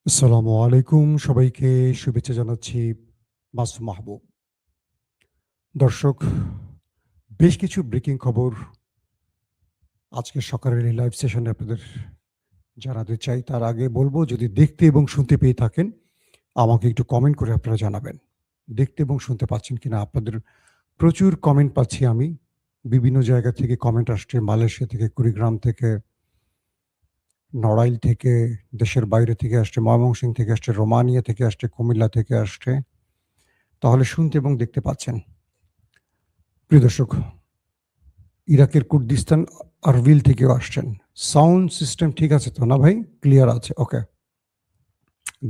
আসসালামু আলাইকুম, সবাইকে শুভেচ্ছা জানাচ্ছি মাসুম মাহবুব। দর্শক, বেশ কিছু ব্রেকিং খবর আজকে সকালের এই লাইভ সেশনে আপনাদের জানাতে চাই। তার আগে বলবো, যদি দেখতে এবং শুনতে পেয়ে থাকেন আমাকে একটু কমেন্ট করে আপনারা জানাবেন। দেখতে এবং শুনতে পাচ্ছেন কিনা? আপনাদের প্রচুর কমেন্ট পাচ্ছি আমি। বিভিন্ন জায়গা থেকে কমেন্ট আসছে, মালয়েশিয়া থেকে, কুড়িগ্রাম থেকে, নড়াইল থেকে, দেশের বাইরে থেকে আসছে, ময়মনসিংহ থেকে আসছে, রোমানিয়া থেকে আসছে, কুমিল্লা থেকে আসছে। তাহলে শুনতে এবং দেখতে পাচ্ছেন। প্রিয় দর্শক, ইরাকের কুর্দিস্তান আরবিল থেকেও আসছেন। সাউন্ড সিস্টেম ঠিক আছে তো না ভাই? ক্লিয়ার আছে? ওকে।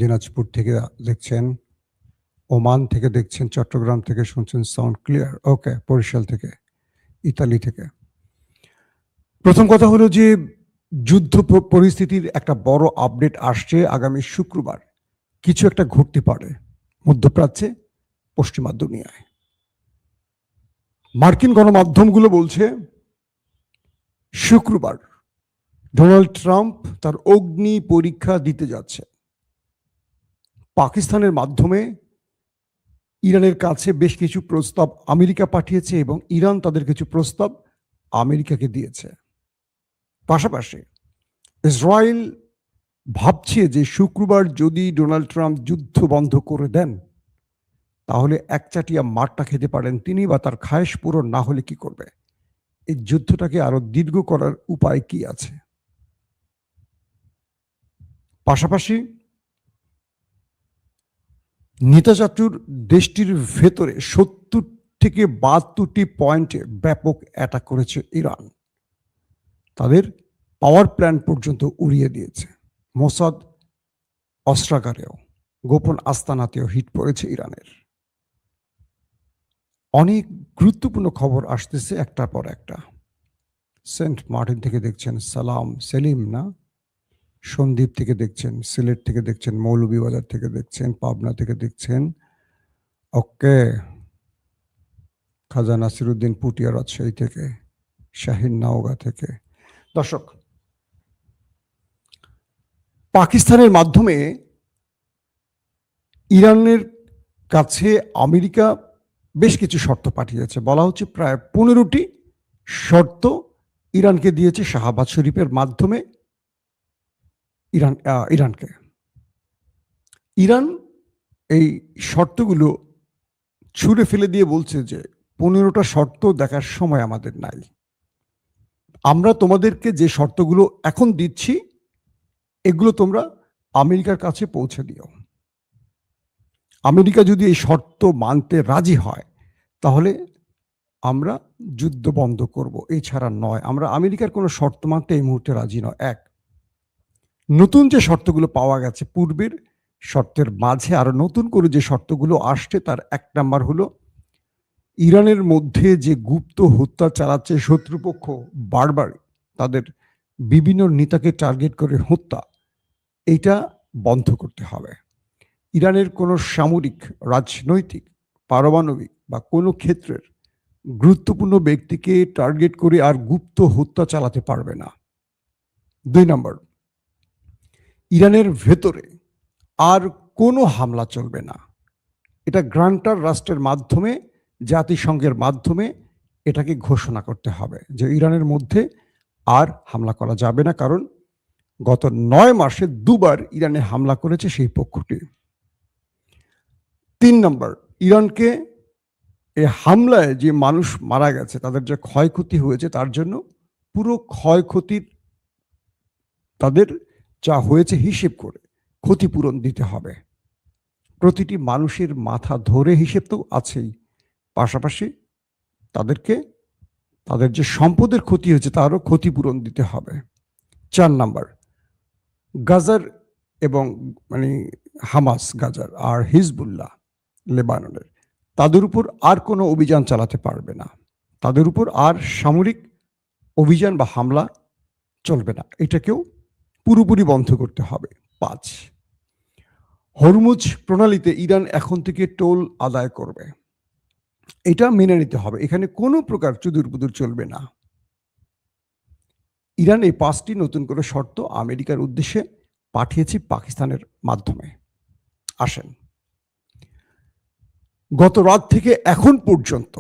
দিনাজপুর থেকে দেখছেন, ওমান থেকে দেখছেন, চট্টগ্রাম থেকে শুনছেন, সাউন্ড ক্লিয়ার। ওকে। বরিশাল থেকে, ইতালি থেকে। প্রথম কথা হলো যে যুদ্ধ পরিস্থিতির একটা বড় আপডেট আসছে। আগামী শুক্রবার কিছু একটা ঘটতে পারে মধ্যপ্রাচ্যে, পশ্চিমা দুনিয়ায়। মার্কিন গণমাধ্যমগুলো বলছে শুক্রবার ডোনাল্ড ট্রাম্প তার অগ্নি পরীক্ষা দিতে যাচ্ছে। পাকিস্তানের মাধ্যমে ইরানের কাছে বেশ কিছু প্রস্তাব আমেরিকা পাঠিয়েছে এবং ইরান তাদের কিছু প্রস্তাব আমেরিকাকে দিয়েছে। পাশাপাশি ইসরায়েল ভাবছে যে শুক্রবার যদি ডোনাল্ড ট্রাম্প যুদ্ধ বন্ধ করে দেন তাহলে একচাটিয়া মারটা খেতে পারেন তিনি, বা তার খায়েশ পূরণ না হলে কি করবে? এই যুদ্ধটাকে আরো দীর্ঘ করার উপায় কি আছে? পাশাপাশি নেতাচাতুর দেশটির ভেতরে 70 থেকে 72টি পয়েন্টে ব্যাপক অ্যাটাক করেছে ইরান। তাদের পাওয়ার প্ল্যান্ট পর্যন্ত উড়িয়ে দিয়েছে। মোসাদ অস্ত্রাগারেও, গোপন আস্তানাতেও হিট পড়েছে ইরানের। অনেক গুরুত্বপূর্ণ খবর আসতেছে একটার পর একটা। সেন্ট মার্টিন থেকে দেখছেন সেলিম না, সন্দ্বীপ থেকে দেখছেন, সিলেট থেকে দেখছেন, মৌলভীবাজার থেকে দেখছেন, পাবনা থেকে দেখছেন। ওকে। খাজা নাসিরুদ্দিন পুটিয়া রাজশাহী থেকে, শাহিন নাওগাঁ থেকে। দর্শক, পাকিস্তানের মাধ্যমে ইরানের কাছে আমেরিকা বেশ কিছু শর্ত পাঠিয়েছে। বলা হচ্ছে প্রায় 15টি শর্ত ইরানকে দিয়েছে শাহবাজ শরীফের মাধ্যমে ইরানকে। ইরান এই শর্তগুলো ছুঁড়ে ফেলে দিয়ে বলছে যে 15টা শর্ত দেখার সময় আমাদের নাই। আমরা তোমাদেরকে যে শর্তগুলো এখন দিচ্ছি এগুলো তোমরা আমেরিকার কাছে পৌঁছে দিও। আমেরিকা যদি এই শর্ত মানতে রাজি হয় তাহলে আমরা যুদ্ধ বন্ধ করব, এছাড়া নয়। আমরা আমেরিকার কোনো শর্ত মানতে এই মুহূর্তে রাজি নয়। এক, নতুন যে শর্তগুলো পাওয়া গেছে পূর্বের শর্তের মাঝে আরো নতুন করে যে শর্তগুলো আসছে তার এক নাম্বার হলো ইরানের মধ্যে যে গুপ্ত হত্যা চালাচ্ছে শত্রুপক্ষ বারবার, তাদের বিভিন্ন নেতাকে টার্গেট করে হত্যা, এটা বন্ধ করতে হবে। ইরানের কোনো সামরিক, রাজনৈতিক, পারমাণবিক বা কোনো ক্ষেত্রের গুরুত্বপূর্ণ ব্যক্তিকে টার্গেট করে আর গুপ্ত হত্যা চালাতে পারবে না। 2 নম্বর, ইরানের ভেতরে আর কোনো হামলা চলবে না। এটা গ্রান্টার রাষ্ট্রের মাধ্যমে, জাতিসংঘের মাধ্যমে এটাকে ঘোষণা করতে হবে যে ইরানের মধ্যে আর হামলা করা যাবে না, কারণ গত 9 মাসে 2বার ইরানে হামলা করেছে সেই পক্ষটি। 3 নম্বর, ইরানকে এই হামলায় যে মানুষ মারা গেছে, তাদের যে ক্ষয়ক্ষতি হয়েছে, তার জন্য পুরো ক্ষয়ক্ষতির তাদের যা হয়েছে হিসেব করে ক্ষতিপূরণ দিতে হবে। প্রতিটি মানুষের মাথা ধরে হিসেব তো আছেই, পাশাপাশি তাদেরকে তাদের যে সম্পদের ক্ষতি হয়েছে তারও ক্ষতিপূরণ দিতে হবে। 4 নাম্বার, গাজার এবং হামাস গাজার আর হিজবুল্লাহ লেবাননের, তাদের উপর আর কোনো অভিযান চালাতে পারবে না। তাদের উপর আর সামরিক অভিযান বা হামলা চলবে না, এটাকেও পুরোপুরি বন্ধ করতে হবে। 5, হরমুজ প্রণালীতে ইরান এখন থেকে টোল আদায় করবে, এটা মেনে নিতে হবে। এখানে কোনো প্রকার চুদুরপুদুর চলবে না। ইরান এই 5টি নতুন করে শর্ত আমেরিকার উদ্দেশ্যে পাঠিয়েছি পাকিস্তানের মাধ্যমে। আসেন, গত রাত থেকে এখন পর্যন্ত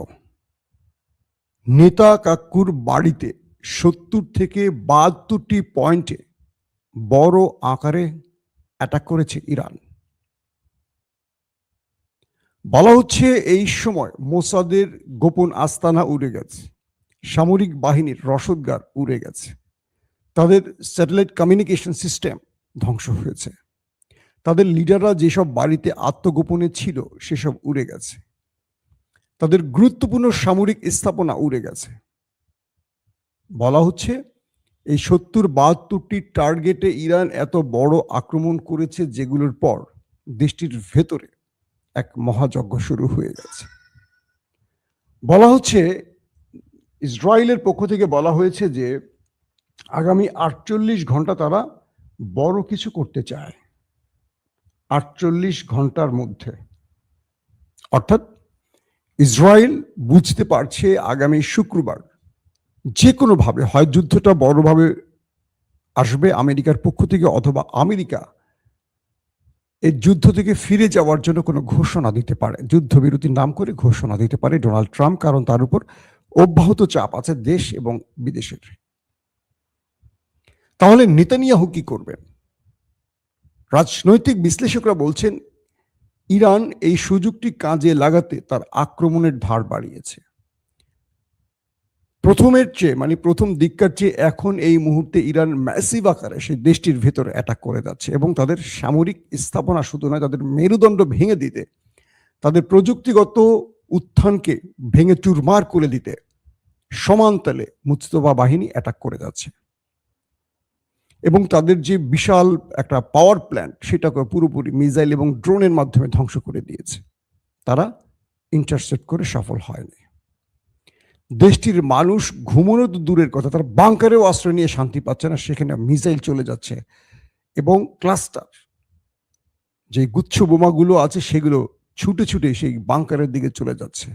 নেতা কাক্কুর বাড়িতে ৭০ থেকে ৭২টি পয়েন্টে বড় আকারে অ্যাটাক করেছে ইরান। বলা হচ্ছে এই সময় মোসাদের গোপন আস্তানা উড়ে গেছে, সামরিক বাহিনীর রসদগার উড়ে গেছে, তাদের স্যাটেলাইট কমিউনিকেশন সিস্টেম ধ্বংস হয়েছে, তাদের লিডাররা যেসব বাড়িতে আত্মগোপনে ছিল সেসব উড়ে গেছে, তাদের গুরুত্বপূর্ণ সামরিক স্থাপনা উড়ে গেছে। বলা হচ্ছে এই ৭০-৭২টি টার্গেটে ইরান এত বড় আক্রমণ করেছে, যেগুলোর পর দেশটির ভেতরে এক মহাযজ্ঞ শুরু হয়ে গেছে। বলা হচ্ছে, ইসরায়েলের পক্ষ থেকে বলা হয়েছে যে আগামী ৪৮ ঘন্টা তারা বড় কিছু করতে চায়। ৪৮ ঘন্টার মধ্যে, অর্থাৎ ইসরায়েল বুঝতে পারছে আগামী শুক্রবার যে কোনোভাবে হয় যুদ্ধটা বড়ভাবে আসবে আমেরিকার পক্ষ থেকে, অথবা আমেরিকা এই যুদ্ধ থেকে ফিরে যাওয়ার জন্য কোনো ঘোষণা দিতে পারে, যুদ্ধবিরতির নাম করে ঘোষণা দিতে পারে ডোনাল্ড ট্রাম্প, কারণ তার উপর অব্যাহত চাপ আছে দেশ এবং বিদেশের। তাহলে নেতানিয়াহু কি করবেন? রাজনৈতিক বিশ্লেষকরা বলছেন ইরান এই সুযোগটি কাজে লাগাতে তার আক্রমণের ধার বাড়িয়েছে। প্রথমের চেয়ে, মানে প্রথম দিককার চেয়ে এখন এই মুহূর্তে ইরান ম্যাসিভ আকারে সেই দেশটির ভেতরে অ্যাটাক করে যাচ্ছে এবং তাদের সামরিক স্থাপনা শুধু নয়, তাদের মেরুদণ্ড ভেঙে দিতে, তাদের প্রযুক্তিগত উত্থানকে ভেঙে চুরমার করে দিতে সমান তালে মুস্তফা বাহিনী অ্যাটাক করে যাচ্ছে এবং তাদের যে বিশাল একটা পাওয়ার প্ল্যান্ট সেটাকে পুরোপুরি মিসাইল এবং ড্রোনের মাধ্যমে ধ্বংস করে দিয়েছে। তারা ইন্টারসেপ্ট করে সফল হয়নি। দেশটির মানুষ ঘুমানো তো দূরের কথা, তারা বাংকারেও আশ্রয় নিয়ে শান্তি পাচ্ছে না, সেখানে মিসাইল চলে যাচ্ছে এবং ক্লাস্টার যে গুচ্ছ বোমাগুলো আছে সেগুলো ছুটে ছুটে সেই বাংকারের দিকে চলে যাচ্ছে।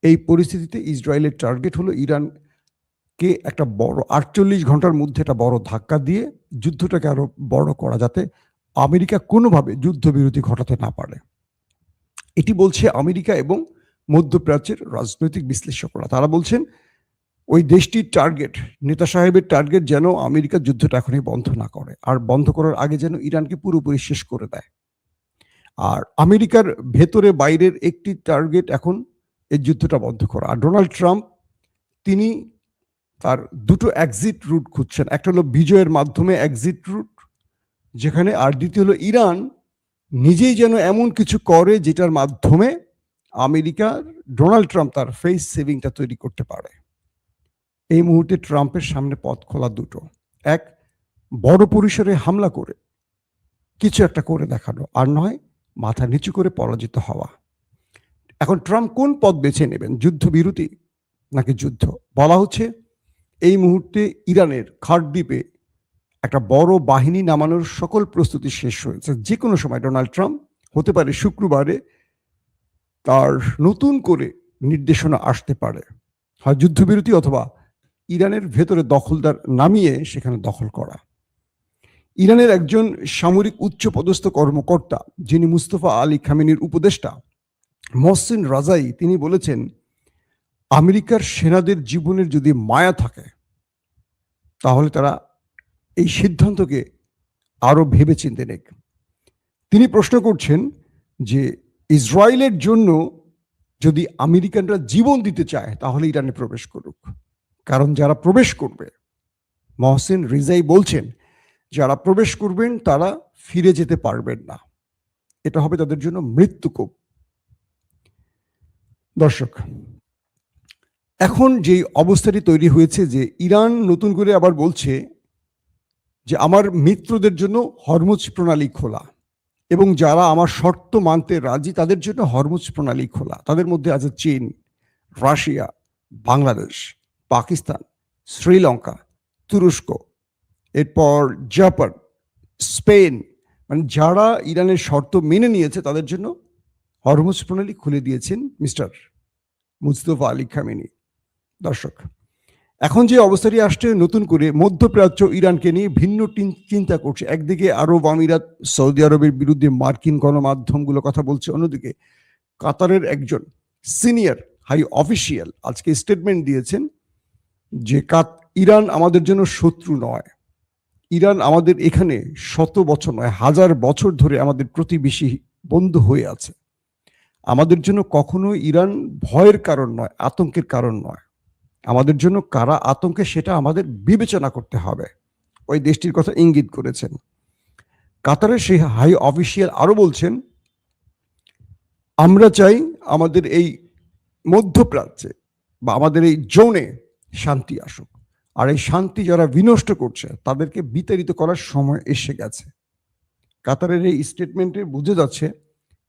এই পরিস্থিতিতে ইসরায়েলের টার্গেট হলো ইরানকে একটা বড় ৪৮ ঘন্টার মধ্যে একটা বড় ধাক্কা দিয়ে যুদ্ধটাকে আরো বড় করা, যাতে আমেরিকা কোনোভাবে যুদ্ধবিরতি ঘটাতে না পারে। এটি বলছে আমেরিকা এবং মধ্যপ্রাচ্যের রাজনৈতিক বিশ্লেষকরা। তারা বলছেন ওই দেশটির টার্গেট, নেতা সাহেবের টার্গেট যেন আমেরিকা যুদ্ধটা এখনই বন্ধ না করে, আর বন্ধ করার আগে যেন ইরানকে পুরোপুরি শেষ করে দেয়। আর আমেরিকার ভেতরে বাইরের একটি টার্গেট এখন এই যুদ্ধটা বন্ধ করা। আর ডোনাল্ড ট্রাম্প তিনি তার দুটো এক্সিট রুট খুঁজছেন, একটা হলো বিজয়ের মাধ্যমে এক্সিট রুট যেখানে, আর দ্বিতীয় হলো ইরান নিজেই যেন এমন কিছু করে যেটার মাধ্যমে আমেরিকার ডোনাল্ড ট্রাম্প তার ফেস সেভিংটা তৈরি করতে পারে। এই মুহূর্তে ট্রাম্পের সামনে পথ খোলা দুটো, এক বড় পরিসরে হামলা করে কিছু একটা করে দেখানো, আর নয় মাথা নিচু করে পরাজিত হওয়া। এখন ট্রাম্প কোন পথ বেছে নেবেন, যুদ্ধবিরতি নাকি যুদ্ধ? বলা হচ্ছে এই মুহূর্তে ইরানের খাড়দ্বীপে একটা বড় বাহিনী নামানোর সকল প্রস্তুতি শেষ হয়েছে। যে কোনো সময় ডোনাল্ড ট্রাম্প, হতে পারে শুক্রবারে, তার নতুন করে নির্দেশনা আসতে পারে, হয় যুদ্ধবিরতি অথবা ইরানের ভেতরে দখলদার নামিয়ে সেখানে দখল করা। ইরানের একজন সামরিক উচ্চপদস্থ কর্মকর্তা, যিনি মুস্তফা আলী খামেনির উপদেষ্টা, মহসিন রাজাই, তিনি বলেছেন আমেরিকার সেনাদের জীবনের যদি মায়া থাকে তাহলে তারা এই সিদ্ধান্তকে আরো ভেবেচিন্তে নেক। তিনি প্রশ্ন করছেন যে ইসরায়েলের জন্য যদি আমেরিকানরা জীবন দিতে চায় তাহলে ইরানে প্রবেশ করুক, কারণ যারা প্রবেশ করবে, মহসিন রিজাই বলছেন, যারা প্রবেশ করবেন তারা ফিরে যেতে পারবেন না, এটা হবে তাদের জন্য মৃত্যুকূপ। দর্শক, এখন যে অবস্থাটি তৈরি হয়েছে যে ইরান নতুন করে আবার বলছে যে আমার মিত্রদের জন্য হরমুজ প্রণালী খোলা, এবং যারা আমার শর্ত মানতে রাজি তাদের জন্য হরমুজ প্রণালী খোলা। তাদের মধ্যে আছে চীন, রাশিয়া, বাংলাদেশ, পাকিস্তান, শ্রীলঙ্কা, তুরস্ক, এরপর জাপান, স্পেন, মানে যারা ইরানের শর্ত মেনে নিয়েছে তাদের জন্য হরমুজ প্রণালী খুলে দিয়েছেন মিস্টার মুস্তফা আলী খামেনি। দর্শক, এখন যে অবস্থাটি আসছে, নতুন করে মধ্যপ্রাচ্য ইরানকে নিয়ে ভিন্ন চিন্তা করছে। একদিকে আরব আমিরাত সৌদি আরবের বিরুদ্ধে মার্কিন গণমাধ্যমগুলো কথা বলছে, অন্যদিকে কাতারের একজন সিনিয়র হাই অফিসিয়াল আজকে স্টেটমেন্ট দিয়েছেন যে ইরান আমাদের জন্য শত্রু নয়, ইরান আমাদের এখানে শত বছর নয়, হাজার বছর ধরে আমাদের প্রতিবেশী বন্ধু হয়ে আছে। আমাদের জন্য কখনো ইরান ভয়ের কারণ নয়, আতঙ্কের কারণ নয়। আমাদের জন্য কারা আতঙ্কে সেটা আমাদের বিবেচনা করতে হবে, ওই দেশটির কথা ইঙ্গিত করেছেন। কাতারের সেই হাই অফিসিয়াল আরো বলছেন, আমরা চাই আমাদের এই মধ্যপ্রাচ্যে বা আমাদের এই জোনে শান্তি আসুক, আর এই শান্তি যারা বিনষ্ট করছে তাদেরকে বিতাড়িত করার সময় এসে গেছে। কাতারের এই স্টেটমেন্টে বুঝে যাচ্ছে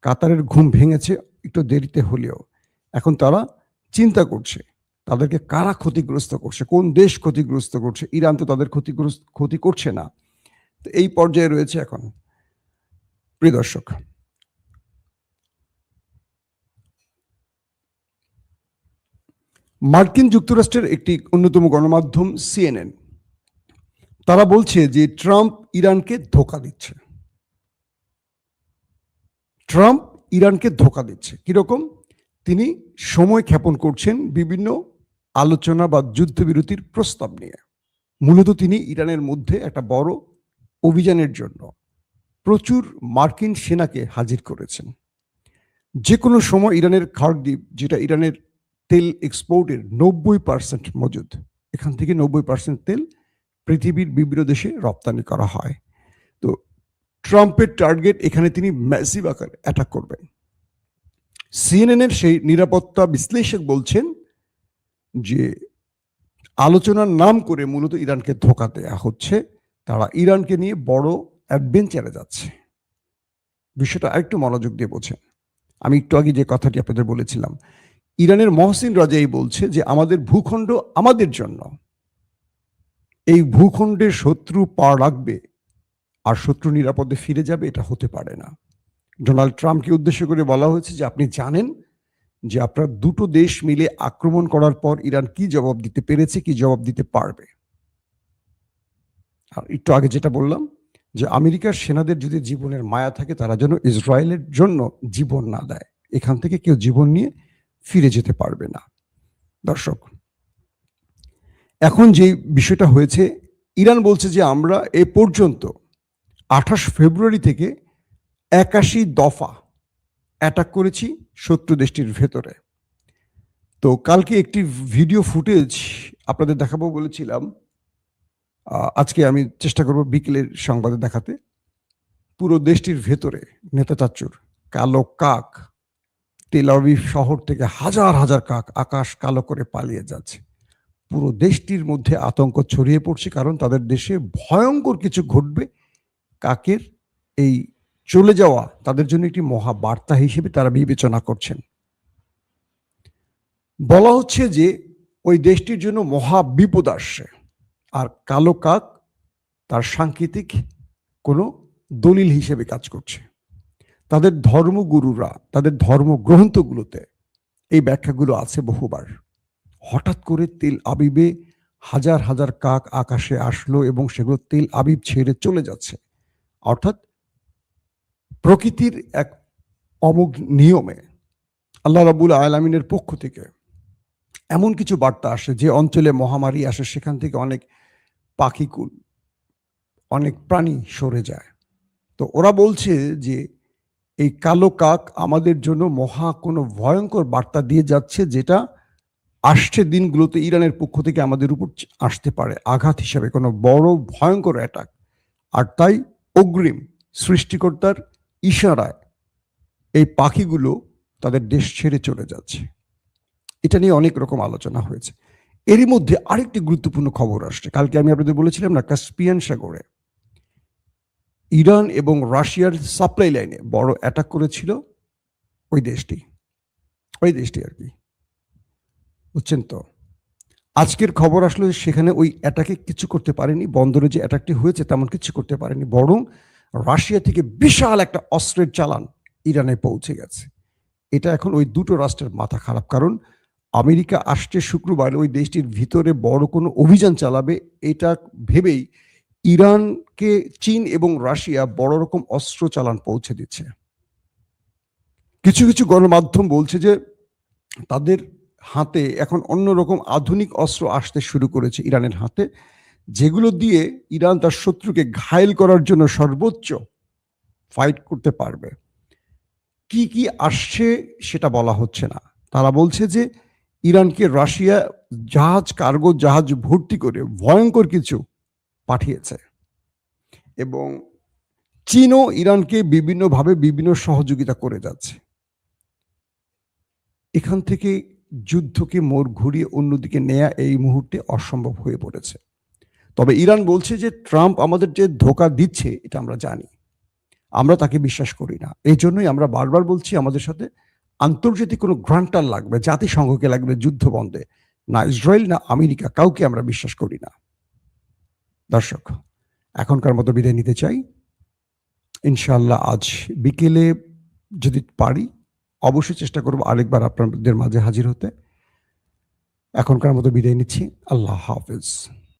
কাতারের ঘুম ভেঙেছে একটু দেরিতে হলেও। এখন তারা চিন্তা করছে তাদেরকে কারা ক্ষতিগ্রস্ত করছে, কোন দেশ ক্ষতিগ্রস্ত করছে। ইরান তো তাদের ক্ষতি করছে না। তো এই পর্যায়ে রয়েছে এখন। প্রিয় দর্শক, মার্কিন যুক্তরাষ্ট্রের একটি অন্যতম গণমাধ্যম CNN, তারা বলছে যে ট্রাম্প ইরানকে ধোঁকা দিচ্ছে। ট্রাম্প ইরানকে ধোঁকা দিচ্ছে কিরকম? তিনি সময় ক্ষেপণ করছেন বিভিন্ন আলোচনা বা যুদ্ধবিরতির প্রস্তাব নিয়ে। মূলত তিনি ইরানের মধ্যে একটা বড় অভিযানের জন্য প্রচুর মার্কিন সেনাকে হাজির করেছেন। যে কোনো সময় ইরানের খার্গদ্বীপ, যেটা ইরানের তেল এক্সপোর্টের 90% মজুদ, এখান থেকে 90% তেল পৃথিবীর বিভিন্ন দেশে রপ্তানি করা হয়। তো ট্রাম্পের টার্গেট, এখানে তিনি ম্যাসিভ আকারে অ্যাটাক করবেন। সিএনএনের সেই নিরাপত্তা বিশ্লেষক বলছেন যে আলোচনার নাম করে মূলত ইরানকে ধোঁকা দেয়া হচ্ছে, তারা ইরানকে নিয়ে বড় অ্যাডভেঞ্চারে যাচ্ছে। বিষয়টা আরেকটু মনোযোগ দিয়ে বোঝেন। আমি একটু আগে যে কথাটি আপনাদের বলেছিলাম, ইরানের মহসিন রাজাই বলছে যে আমাদের ভূখণ্ড আমাদের জন্য, এই ভূখণ্ডের শত্রু পা রাখবে আর শত্রু নিরাপদে ফিরে যাবে, এটা হতে পারে না। ডোনাল্ড ট্রাম্পকে উদ্দেশ্য করে বলা হয়েছে যে আপনি জানেন যে আপনার দুটো দেশ মিলে আক্রমণ করার পর ইরান কি জবাব দিতে পেরেছে, কি জবাব দিতে পারবে। আর একটু আগে যেটা বললাম যে আমেরিকার সেনাদের যদি জীবনের মায়া থাকে, তারা যেন ইসরায়েলের জন্য জীবন না দেয়। এখান থেকে কেউ জীবন নিয়ে ফিরে যেতে পারবে না। দর্শক, এখন যে বিষয়টা হয়েছে, ইরান বলছে যে আমরা এ পর্যন্ত 28 ফেব্রুয়ারি থেকে 81 দফা অ্যাটাক করেছি শত্রু দেশটির ভেতরে। তো কালকে একটি ভিডিও ফুটেজ আপনাদের দেখাবো বলেছিলাম, আজকে আমি চেষ্টা করব বিকেলের সংবাদে দেখাতে। পুরো দেশটির ভেতরে নেতা চাচ্চুর কালো কাক, তেল আবিব শহর থেকে হাজার হাজার কাক আকাশ কালো করে পালিয়ে যাচ্ছে। পুরো দেশটির মধ্যে আতঙ্ক ছড়িয়ে পড়ছে, কারণ তাদের দেশে ভয়ঙ্কর কিছু ঘটবে। কাকের এই চলে যাওয়া তাদের জন্য একটি মহা বার্তা হিসেবে তারা বিবেচনা করছেন। বলা হচ্ছে যে ওই দেশটির জন্য মহা বিপদ আসছে, আর কালো কাক তার সাংকেতিক কোনো দলিল হিসেবে কাজ করছে। তাদের ধর্মগুরুরা তাদের ধর্মগ্রন্থগুলোতে এই ব্যাখ্যাগুলো আছে বহুবার। হঠাৎ করে তেল আবিবে হাজার হাজার কাক আকাশে আসলো এবং সেগুলো তেল আবিব ছেড়ে চলে যাচ্ছে। অর্থাৎ প্রকৃতির এক অমোঘ নিয়মে আল্লাহ রাব্বুল আলামিনের পক্ষ থেকে এমন কিছু বার্তা আসে, যে অঞ্চলে মহামারী আসে সেখান থেকে অনেক পাখিকুল, অনেক প্রাণী সরে যায়। তো ওরা বলছে যে এই কালো কাক আমাদের জন্য মহা কোনো ভয়ঙ্কর বার্তা দিয়ে যাচ্ছে, যেটা আসছে দিনগুলোতে ইরানের পক্ষ থেকে আমাদের উপর আসতে পারে আঘাত হিসাবে, কোনো বড় ভয়ঙ্কর অ্যাটাক। আর তাই অগ্রিম সৃষ্টিকর্তার ইশারায় এই পাখিগুলো তাদের দেশ ছেড়ে চলে যাচ্ছে। এটা নিয়ে অনেক রকম আলোচনা হয়েছে। এরই মধ্যে আরেকটি গুরুত্বপূর্ণ খবর আসছে। কালকে আমি আপনাদের বলেছিলাম না, কাস্পিয়ান সাগরে ইরান এবং রাশিয়ার সাপ্লাই লাইনে বড় অ্যাটাক করেছিল ওই দেশটি আর কি, বুঝছেন তো। আজকের খবর আসলে সেখানে ওই অ্যাটাকে কিছু করতে পারেনি, বন্দরে যে অ্যাটাকটি হয়েছে তেমন কিছু করতে পারেনি, বরং রাশিয়া থেকে বিশাল একটা অস্ত্রের চালান ইরানে পৌঁছে গেছে। এটা এখন ওই দুটো রাষ্ট্রের মাথা খারাপ, কারণ আমেরিকা আসছে শুক্রবার ওই দেশটির ভিতরে বড় কোনো অভিযান চালাবে, এটা ভেবেই ইরানকে চীন এবং রাশিয়া বড় রকম অস্ত্র চালান পৌঁছে দিচ্ছে। কিছু কিছু গণমাধ্যম বলছে যে তাদের হাতে এখন অন্যরকম আধুনিক অস্ত্র আসতে শুরু করেছে ইরানের হাতে, যেগুলো দিয়ে ইরান তার শত্রুকে ঘায়েল করার জন্য সর্বোচ্চ ফাইট করতে পারবে। কি কি আসছে সেটা বলা হচ্ছে না। তারা বলছে যে ইরানকে রাশিয়া কার্গো জাহাজ ভর্তি করে ভয়ঙ্কর কিছু পাঠিয়েছে এবং চীনও ইরানকে বিভিন্নভাবে বিভিন্ন সহযোগিতা করে যাচ্ছে। এখান থেকে যুদ্ধকে মোড় ঘুরিয়ে অন্যদিকে নেয়া এই মুহূর্তে অসম্ভব হয়ে পড়েছে। তবে ইরান বলছে যে ট্রাম্প আমাদের যে ধোঁকা দিচ্ছে এটা আমরা জানি, আমরা তাকে বিশ্বাস করি না। এই জন্যই আমরা বারবার বলছি আমাদের সাথে আন্তর্জাতিক কোনো গ্রান্টার লাগবে, জাতিসংঘকে লাগবে যুদ্ধ বন্ধে, না ইসরায়েল না আমেরিকা, কাউকে আমরা বিশ্বাস করি না। দর্শক, এখনকার মতো বিদায় নিতে চাই। ইনশাআল্লাহ আজ বিকেলে যদি পারি অবশ্যই চেষ্টা করব আরেকবার আপনাদের মাঝে হাজির হতে। এখনকার মতো বিদায় নিচ্ছি। আল্লাহ হাফেজ।